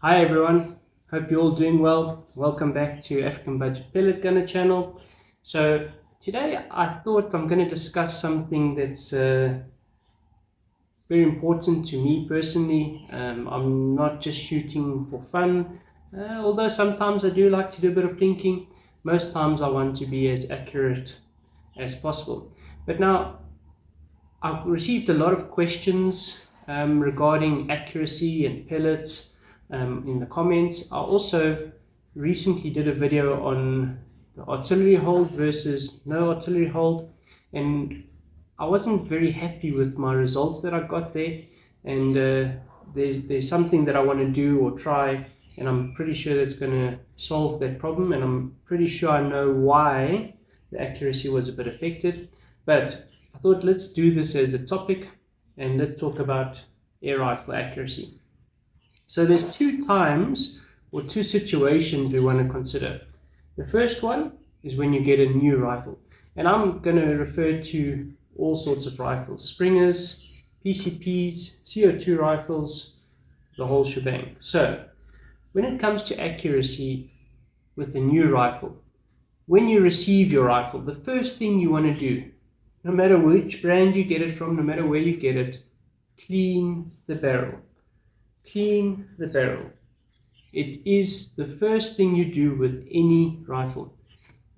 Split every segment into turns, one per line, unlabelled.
Hi everyone, hope you're all doing well. Welcome back to African Budget Pellet Gunner channel. So today I thought I'm going to discuss something that's very important to me personally. I'm not just shooting for fun, although sometimes I do like to do a bit of thinking. Most times I want to be as accurate as possible. But now I've received a lot of questions regarding accuracy and pellets in the comments. I also recently did a video on the artillery hold versus no artillery hold, and I wasn't very happy with my results that I got there. And there's something that I want to do or try, and I'm pretty sure that's going to solve that problem, and I'm pretty sure I know why the accuracy was a bit affected. But I thought let's do this as a topic and let's talk about air rifle accuracy. So there's two times or two situations we want to consider. The first one is when you get a new rifle, and I'm going to refer to all sorts of rifles: Springers, PCPs, CO2 rifles, the whole shebang. So when it comes to accuracy with a new rifle, when you receive your rifle, the first thing you want to do, no matter which brand you get it from, no matter where you get it, clean the barrel. Clean the barrel. It is the first thing you do with any rifle.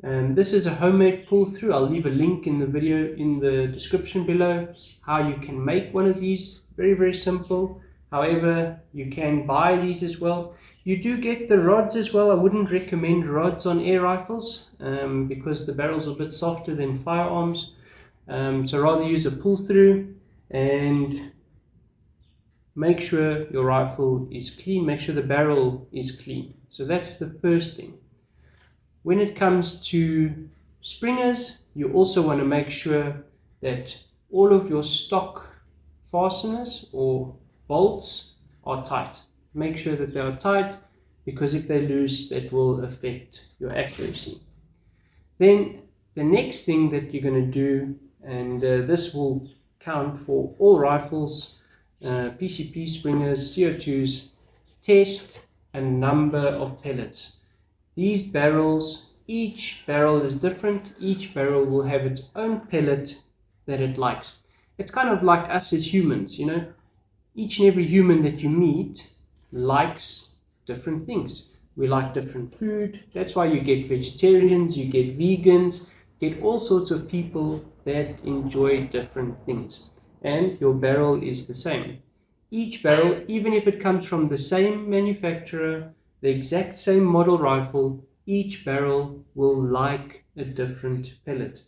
This is a homemade pull-through. I'll leave a link in the video in the description below how you can make one of these. Very, very simple. However, you can buy these as well. You do get the rods as well. I wouldn't recommend rods on air rifles because the barrel's a bit softer than firearms. So rather use a pull-through, and make sure your rifle is clean. Make sure the barrel is clean. So that's the first thing. When it comes to springers, you also want to make sure that all of your stock fasteners or bolts are tight. Make sure that they are tight, because if they're loose, that will affect your accuracy. Then the next thing that you're going to do, and this will count for all rifles, PCP, Springers, CO2s, test a number of pellets. These barrels, each barrel is different. Each barrel will have its own pellet that it likes. It's kind of like us as humans, you know. Each and every human that you meet likes different things. We like different food. That's why you get vegetarians, you get vegans, get all sorts of people that enjoy different things. And your barrel is the same. Each barrel, even if it comes from the same manufacturer, the exact same model rifle, each barrel will like a different pellet.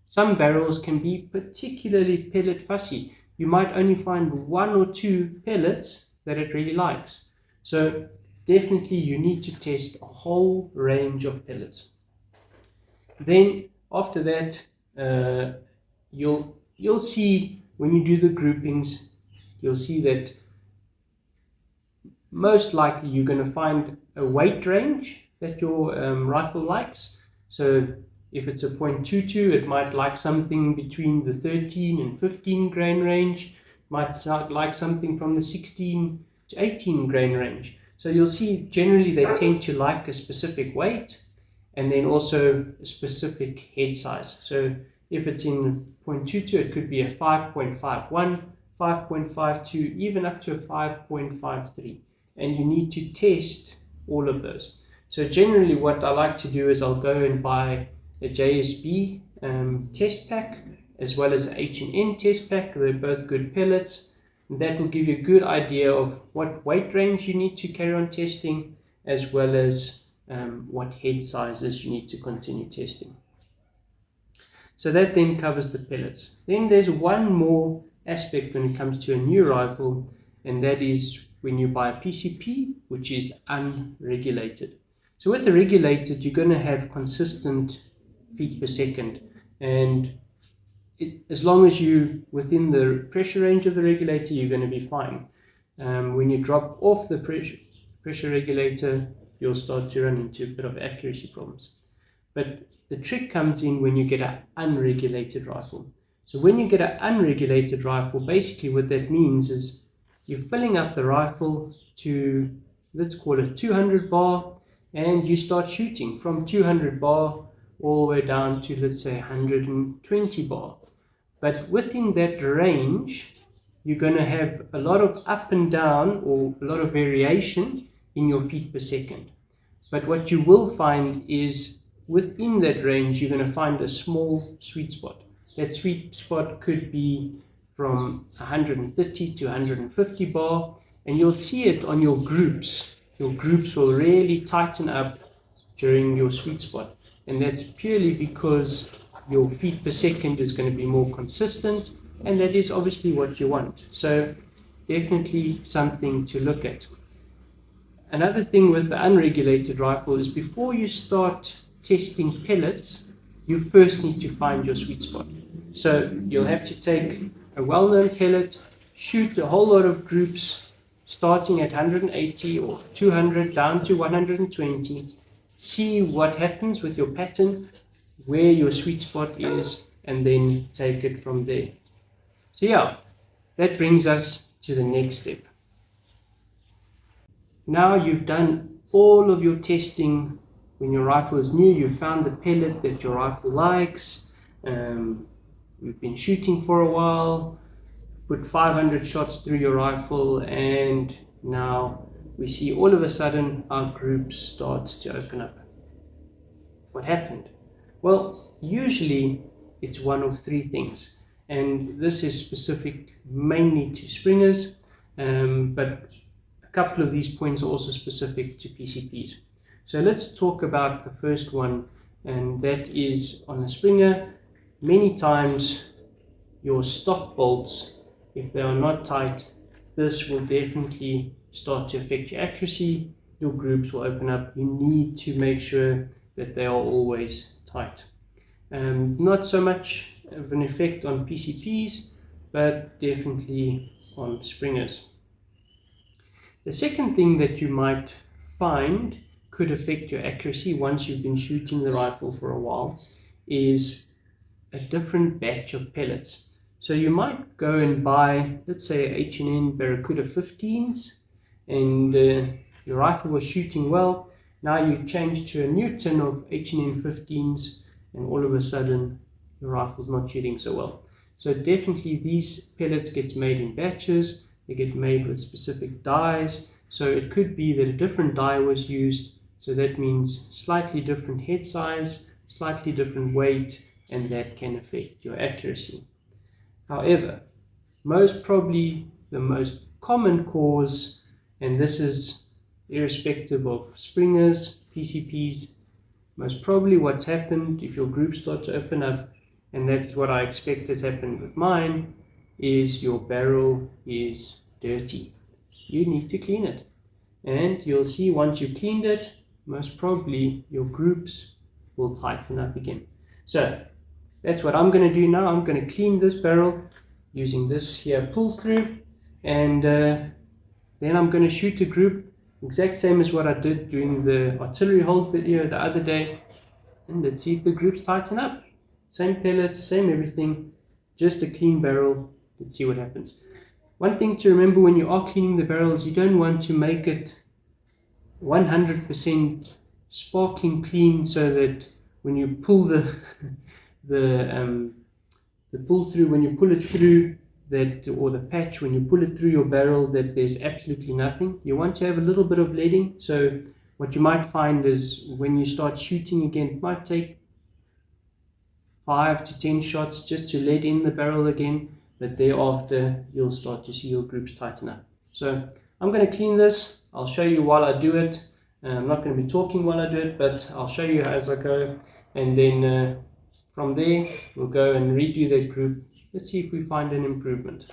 Some barrels can be particularly pellet fussy. You might only find one or two pellets that it really likes. So definitely you need to test a whole range of pellets. Then after that, you'll see when you do the groupings, you'll see that most likely you're going to find a weight range that your rifle likes. So if it's a .22, it might like something between the 13 and 15 grain range. Might like something from the 16 to 18 grain range. So you'll see generally they tend to like a specific weight and then also a specific head size. So if it's in .22, it could be a 5.51, 5.52, even up to a 5.53. And you need to test all of those. So generally what I like to do is I'll go and buy a JSB test pack as well as an H&N test pack. They're both good pellets. And that will give you a good idea of what weight range you need to carry on testing, as well as what head sizes you need to continue testing. So that then covers the pellets. Then there's one more aspect when it comes to a new rifle, and that is when you buy a PCP, which is unregulated. So with the regulated, you're going to have consistent feet per second, and as long as you within the pressure range of the regulator, you're going to be fine. When you drop off the pressure regulator, you'll start to run into a bit of accuracy problems. But the trick comes in when you get an unregulated rifle. So when you get an unregulated rifle, basically what that means is you're filling up the rifle to let's call it 200 bar, and you start shooting from 200 bar all the way down to, let's say, 120 bar. But within that range, you're going to have a lot of up and down, or a lot of variation in your feet per second. But what you will find is within that range, you're going to find a small sweet spot. That sweet spot could be from 130 to 150 bar, and you'll see it on your groups. Your groups will really tighten up during your sweet spot, and that's purely because your feet per second is going to be more consistent, and that is obviously what you want. So definitely something to look at. Another thing with the unregulated rifle is before you start testing pellets, you first need to find your sweet spot. So you'll have to take a well-known pellet, shoot a whole lot of groups, starting at 180 or 200 down to 120, see what happens with your pattern, where your sweet spot is, and then take it from there. So yeah, that brings us to the next step. Now you've done all of your testing. When your rifle is new, you've found the pellet that your rifle likes, you've been shooting for a while, put 500 shots through your rifle, and now we see all of a sudden our group starts to open up. What happened? Well, usually it's one of three things, and this is specific mainly to springers, but a couple of these points are also specific to PCPs. So let's talk about the first one, and that is on a springer. Many times your stock bolts, if they are not tight, this will definitely start to affect your accuracy. Your groups will open up. You need to make sure that they are always tight. Not so much of an effect on PCPs, but definitely on springers. The second thing that you might find could affect your accuracy once you've been shooting the rifle for a while is a different batch of pellets. So you might go and buy, let's say, H&N Barracuda 15s, and your rifle was shooting well. Now you change to a new tin of H&N 15s, and all of a sudden your rifle's not shooting so well. So definitely these pellets get made in batches. They get made with specific dyes. So it could be that a different dye was used. So that means slightly different head size, slightly different weight, and that can affect your accuracy. However, most probably the most common cause, and this is irrespective of springers, PCPs, most probably what's happened if your group starts to open up, and that's what I expect has happened with mine, is your barrel is dirty. You need to clean it, and you'll see once you've cleaned it, most probably your groups will tighten up again. So that's what I'm going to do now. I'm going to clean this barrel using this here pull through, and then I'm going to shoot a group exact same as what I did during the artillery hold video the other day, and let's see if the groups tighten up. Same pellets, same everything, just a clean barrel. Let's see what happens. One thing to remember when you are cleaning the barrels, you don't want to make it 100% sparkling clean, so that when you pull the pull through, when you pull it through that, or the patch, when you pull it through your barrel, that there's absolutely nothing. You want to have a little bit of leading. So what you might find is when you start shooting again, it might take 5 to 10 shots just to lead in the barrel again, but thereafter you'll start to see your groups tighten up. So I'm going to clean this. I'll show you while I do it. I'm not going to be talking while I do it, but I'll show you as I go, and then from there we'll go and redo that group. Let's see if we find an improvement.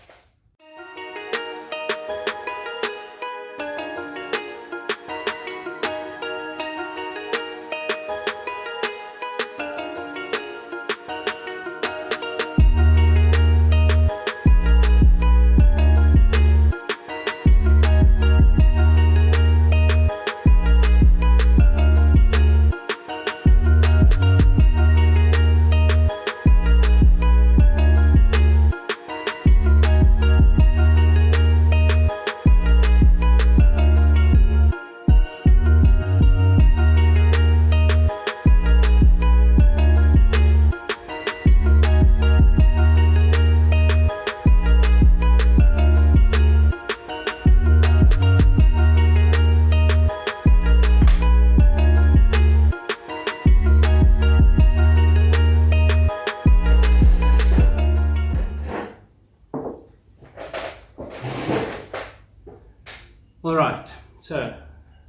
So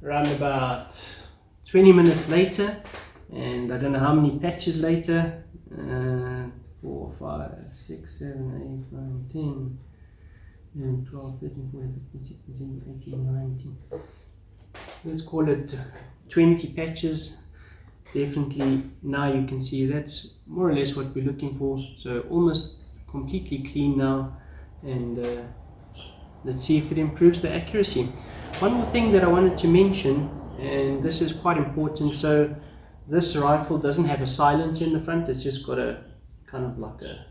around about 20 minutes later, and I don't know how many patches later, 4, 5, 6, 7, 8, 9, 10, 11, 12, 13, 14, 15, 16, 17, 18, 19. Let's call it 20 patches. Definitely now you can see that's more or less what we're looking for. So almost completely clean now, and let's see if it improves the accuracy. One more thing that I wanted to mention, and this is quite important. So this rifle doesn't have a silencer in the front, it's just got a kind of like a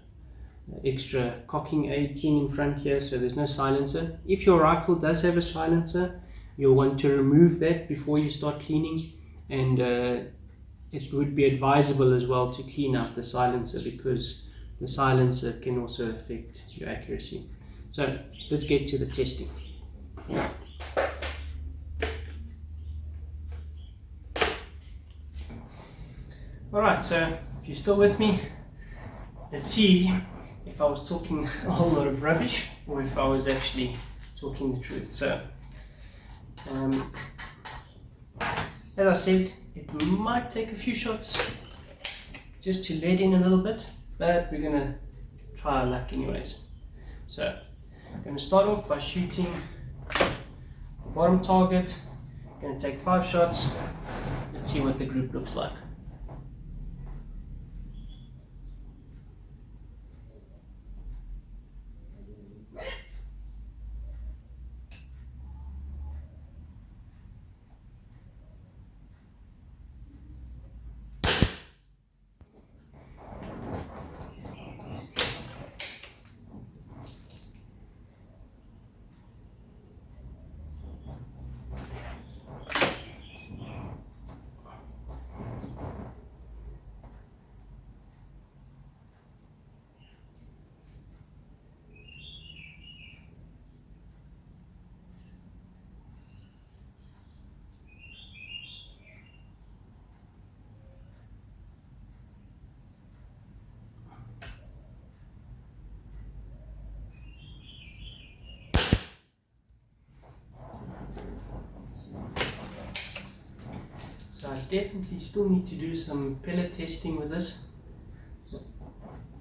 extra cocking aid thing in front here, so there's no silencer. If your rifle does have a silencer, you'll want to remove that before you start cleaning, and it would be advisable as well to clean out the silencer, because the silencer can also affect your accuracy. So let's get to the testing. Alright, so if you're still with me, let's see if I was talking a whole lot of rubbish or if I was actually talking the truth. So, as I said, it might take a few shots just to let in a little bit, but we're going to try our luck anyways. So, I'm going to start off by shooting the bottom target. I'm going to take 5 shots. Let's see what the group looks like. So I definitely still need to do some pellet testing with this,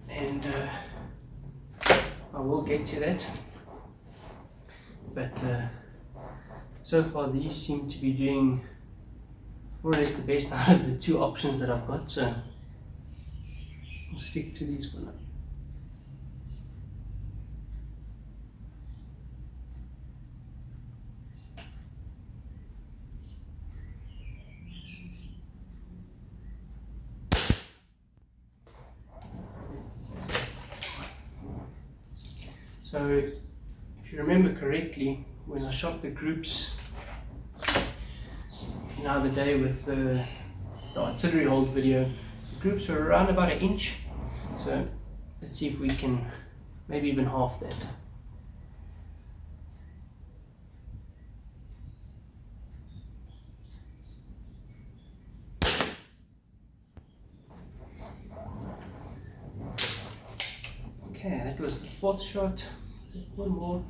and I will get to that, but so far these seem to be doing more or less the best out of the 2 options that I've got, so I'll stick to these for now. So if you remember correctly, when I shot the groups the other day with the artillery hold video, the groups were around about 1 inch. So let's see if we can maybe even half that. Okay, that was the 4th shot. Let's take 1 more.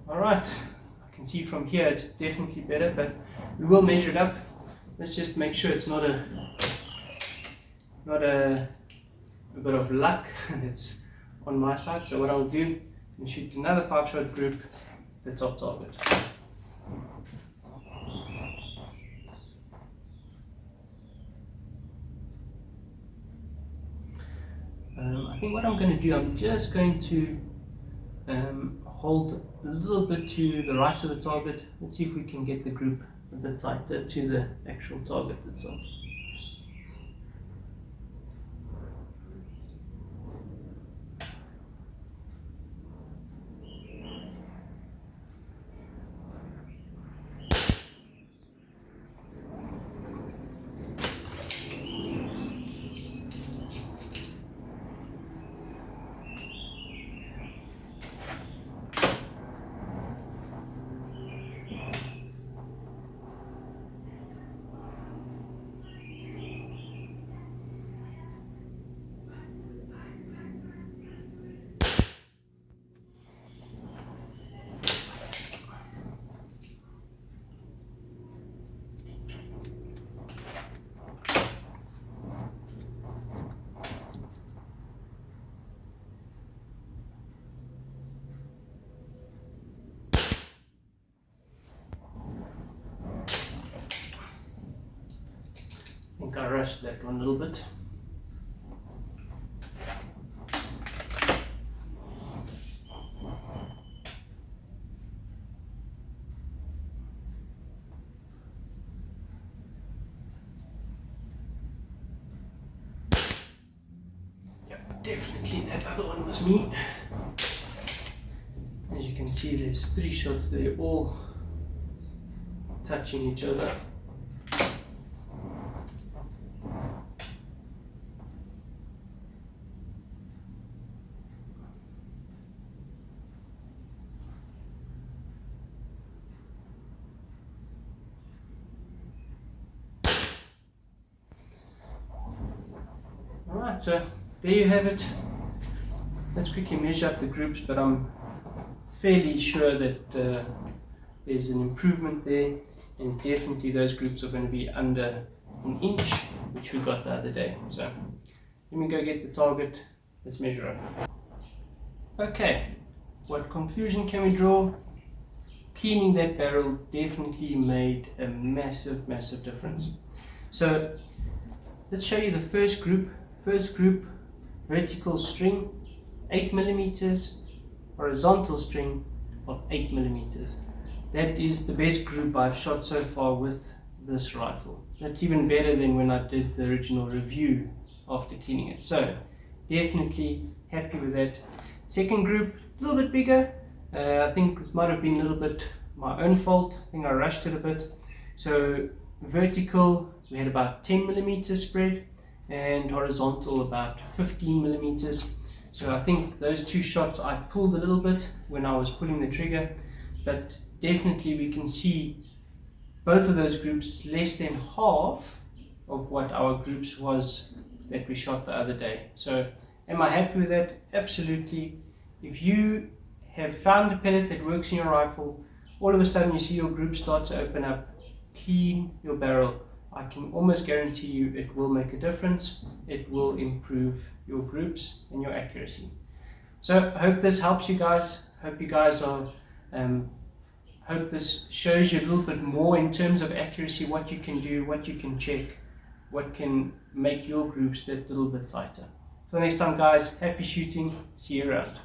Alright, I can see from here it's definitely better, but we will measure it up. Let's just make sure it's not a bit of luck that's on my side. So what I'll do is shoot another 5-shot group, the top target. I think what I'm going to do, I'm just going to hold a little bit to the right of the target. Let's see if we can get the group a bit tighter to the actual target itself. I think I rushed that one a little bit. Yep, definitely that other one was me. As you can see, there's 3 shots there, all touching each other. Alright, so there you have it. Let's quickly measure up the groups, but I'm fairly sure that there's an improvement there, and definitely those groups are going to be under 1 inch, which we got the other day. So let me go get the target. Let's measure up. Okay, what conclusion can we draw? Cleaning that barrel definitely made a massive difference. So let's show you the first group. First group, vertical string 8 millimeters, horizontal string of 8 millimeters. That is the best group I've shot so far with this rifle. That's even better than when I did the original review after cleaning it. So definitely happy with that. Second group, a little bit bigger. I think this might have been a little bit my own fault. I think I rushed it a bit. So vertical, we had about 10 millimeters spread, and horizontal about 15 millimeters. So I think those 2 shots I pulled a little bit when I was pulling the trigger, but definitely we can see both of those groups less than half of what our groups was that we shot the other day. So am I happy with that? Absolutely. If you have found a pellet that works in your rifle, all of a sudden you see your group start to open up, clean your barrel. I can almost guarantee you it will make a difference. It will improve your groups and your accuracy. So I hope this helps you guys. Hope you guys are hope this shows you a little bit more in terms of accuracy, what you can do, what you can check, what can make your groups that little bit tighter. So next time guys, happy shooting, see you around.